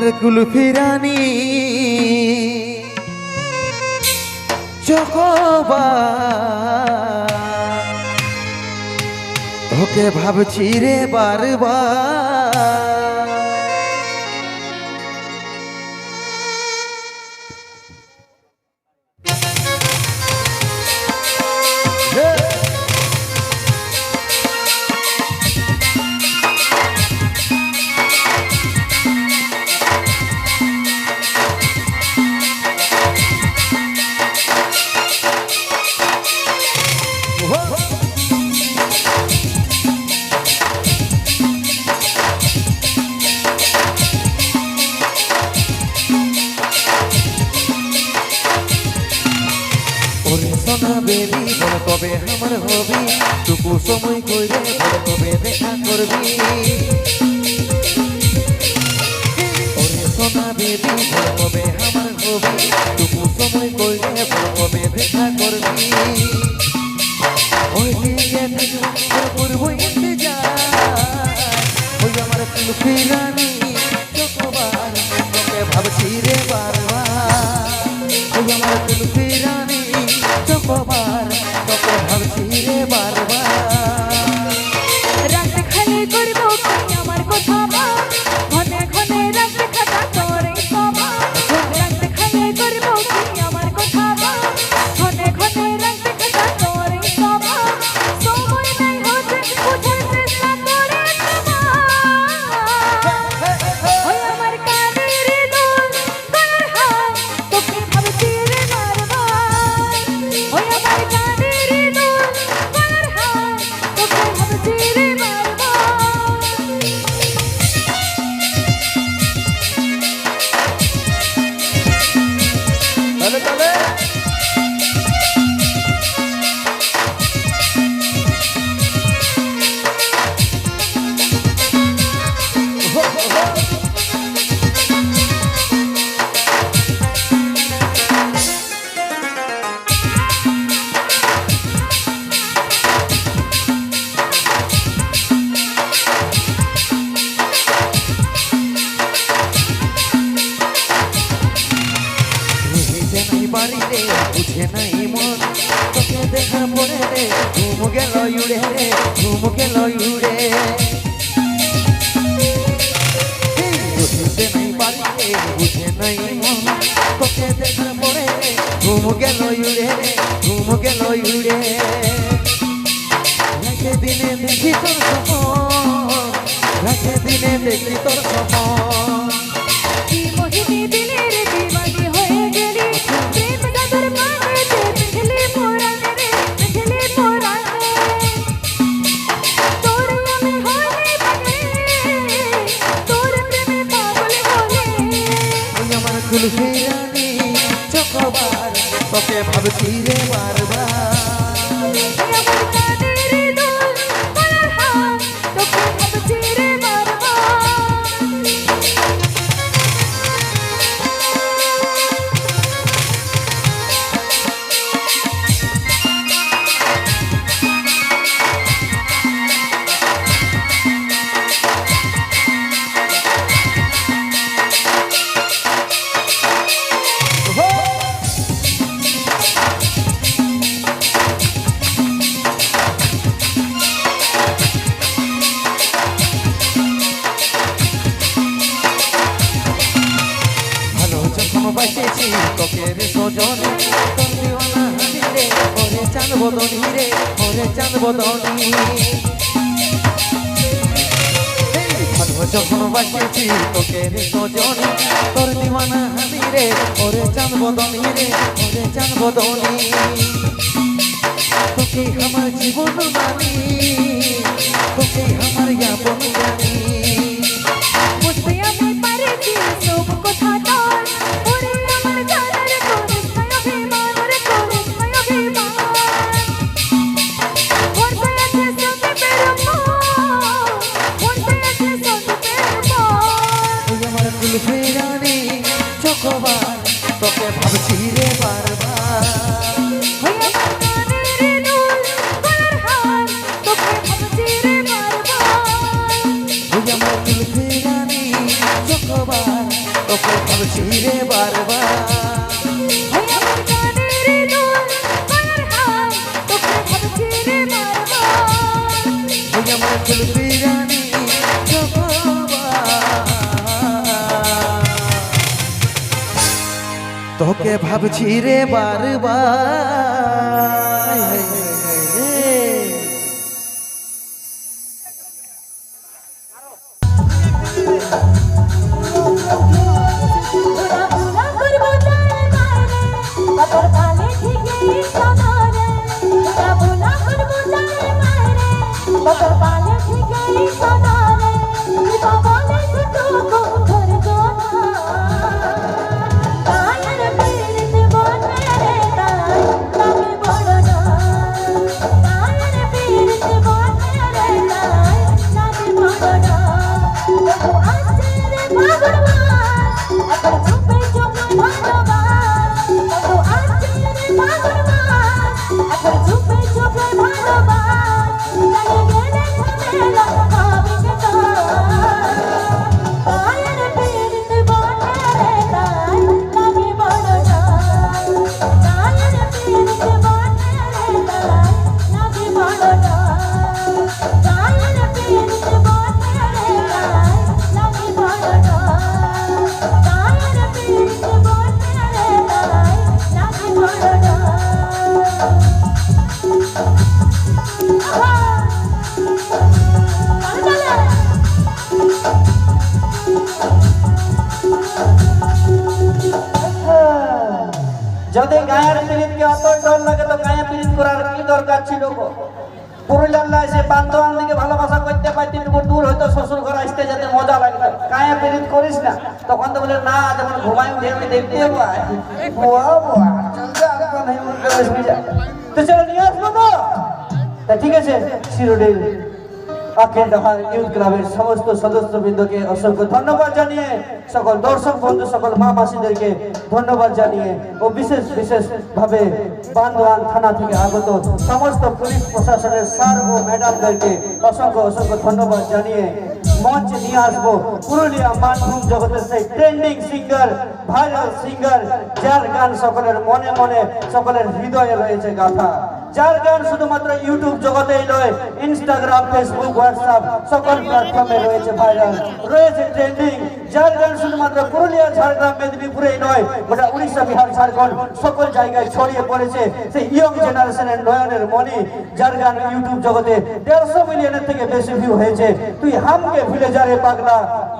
আমার কুলফি রানী চকোবার তোকে ভাবছি রে বারবার সোনা বেবি বল কবে আমার হবি টুকু সময় কইরে বল কবে দেখা করবি ওরে সোনা বেবি বল কবে আমার হবি টুকু সময় কইরে বল কবে দেখা করবি ওই দিকে তোর করব ইন্তজার ওই আমার কুলফি রানী চকোবার তোকে ভাবছি রে বারবার ওই আমার কুলফি রানী চকোবার তোকে ভাবছি রে বারবার রাত খালি করবো কি আমার কথা বল ঘনে ঘনে রাত খাতা করে সবা রাত খালি করবো কি আমার কথা বল ঘনে ঘনে রাত খাতা করে সবা সময় নাই হতে বুঝে চেষ্টা করে ওই আমার কানের দোল গলার হার তোকে ভাবছি রে বারবার ওই আমার কানের দোল গলার হার তোকে ভাবছি রে বারবার তাহলে তাহলে বাড়িতে বুঝে নাই মন তোকে দেখার পরে রে ঘুম গেল উড়ে রে ঘুম গেল উড়ে বুঝতে নাই বাড়িতে বুঝে নাই মন তোকে দেখার পরে রে ঘুম গেল উড়ে রে ঘুম গেল উড়ে রাতে দিনে দেখি তোর সপন রাতে দিনে দেখি তোর সপন কি মোহিনী দিলের দিওয়ানি হয়ে গেলি প্রেম জাদুর মাঝে পিছলে পুরানে রে পিছলে পুরানে তোর আমি হয়ে পাগলে তোর প্রেমে পাগল বলে ওই আমার কুলফি রানী চকোবার তোকে ভাবছি রে বারবার ওই আমার কানের দোল গলার হার তোকে ভাবছি রে বারবার ভালো যখন বাঁচেছি তোকে রে সজনী তোর দিওয়ানা হানি রে ওরে চাঁদ বদনী রে ওরে চাঁদ বদনী ভালো যখন বাঁচেছি তোকে রে সজনী তোর দিওয়ানা হানি রে ওরে চাঁদ বদনী রে ওরে চাঁদ বদনী তোকে আমার জীবন মানি তোকে আমার আপন জানি বুঝতে আমি পারেছি সব কথা তোর ওরে আমার জানার করিস না অভিমান ওরে করিস না অভিমান ভরসা আছে সঙ্গে বেরোবো ভরসা আছে সঙ্গে বেরোবো ওই আমার কুলফি রানী চকোবার তোকে ভাবছি রে বারবার ওই আমার কানের দোল গলার হার তোকে ভাবছি রে বারবার ওই আমার কুলফি রানী চকোবার কুলফি রানী তোকে ভাবছি রে বারবার ঘোরা ঘোরা করবো তার বাইরে বাবার কালে ঠিকই সদরে ঘোরা ঘোরা করবো তার বাইরে বাবার কালে ঠিকই সদরে বাবা বলে দুটো ঘর গোনা কায়ের পীড়িত বনে রে তাই লাগে বড় না কায়ের পীড়িত বনে রে তাই লাগে বড় না আসছে রে ভগবান এখন চুপে চুপে ভালোবাস কত আসছে রে ভগবান এখন চুপে চুপে ভালোবাস চলে গেলে ঝামেলা হবে কে তো কায়ের পীড়িত বনে রে তাই লাগে বড় না কায়ের পীড়িত বনে রে তাই লাগে বড় না কায়ের পীড়িত বনে রে তাই লাগে বড় না কায়ের পীড়িত বনে রে তাই লাগে বড় না যদি গায়ের পিরিতকে অত ডর লাগে তো গায়ে পিরিত করার কি দরকার ছিল গো? পুরুলিয়ার এসে বান্ধবান দিকে ভালোবাসা করতে পারতি একটু দূর হয়তো শ্বশুর ঘর আসতে যেতে মজা লাগতো। গায়ে পিরিত করিস না, তখন তো বলে না যেমন ঘুমাই উঠে আমি দেখতে পাই তো চলো নিয়ে আসবো তো। তা ঠিক আছে, শিরোডের আখের ডাহার ইউথ ক্লাবের সমস্ত সদস্যবৃন্দকে অসংখ্য ধন্যবাদ জানিয়ে, সকল দর্শক বন্ধু সকল মা মাসিদেরকে ধন্যবাদ জানিয়ে ও বিশেষ ভাবে বান্দোয়ান থানা থেকে আগত সমস্ত পুলিশ প্রশাসনের স্যার ও ম্যাডামদেরকে অসংখ্য ধন্যবাদ জানিয়ে মঞ্চে নিয়ে আসবো পুরুলিয়া মানভূম জগতের সেই ট্রেন্ডিং সিঙ্গার, ভাইরাল সিঙ্গার, যার গান সকলের মনে মনে সকলের হৃদয়ে রয়েছে গাথা, যার গান শুধুমাত্র ইউটিউব জগতেই নয়, ইনস্টাগ্রাম, ফেসবুক, হোয়াটসঅ্যাপ সকল প্ল্যাটফর্মে রয়েছে ভাইরাল, রয়েছে ট্রেন্ডিং, যার গান শুধুমাত্র পুরুলিয়া, ঝাড়গ্রাম, মেদিনীপুরেই নয়, গোটা উড়িষ্যা, বিহার, ঝাড়খণ্ড সকল জায়গায় ছড়িয়ে পড়েছে সেই ইয়ং জেনারেশনের নয়নের মনি, যার গান ইউটিউব জগতে 150 মিলিয়নের থেকে বেশি ভিউ হয়েছে। তুই হামকে ভুলে যা রে পাগলা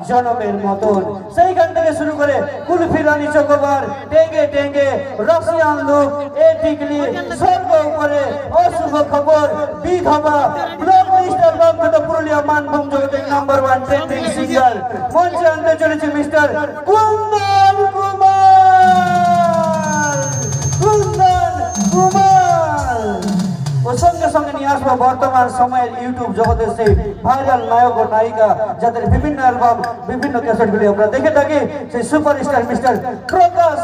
জনমের মতন, সেই গান থেকে শুরু করে কুলফি রানী চকোবার, টেঙ্গে টেঙ্গে, রাশিয়ান লোক, এ টিকলি, স্বর্গ উপরে, অশুভ খবর, বিধবা, ব্লক লিস্টার বঙ্গত পুরুলিয়া মানভূম জগতের নাম্বার 1 ট্রেন্ডিং সিঙ্গার মঞ্চে আনতে চলেছে মিস্টার কুন্দন কুমার। ও সঙ্গে নিয়ে আসবো বর্তমান সময়ের ইউটিউব জগতের সেই ভাইরাল নায়ক ও নায়িকা, যাদের বিভিন্ন অ্যালবাম, বিভিন্ন ক্যাসেটগুলি আমরা দেখে থাকি, সেই সুপারস্টার মিস্টার প্রকাশ।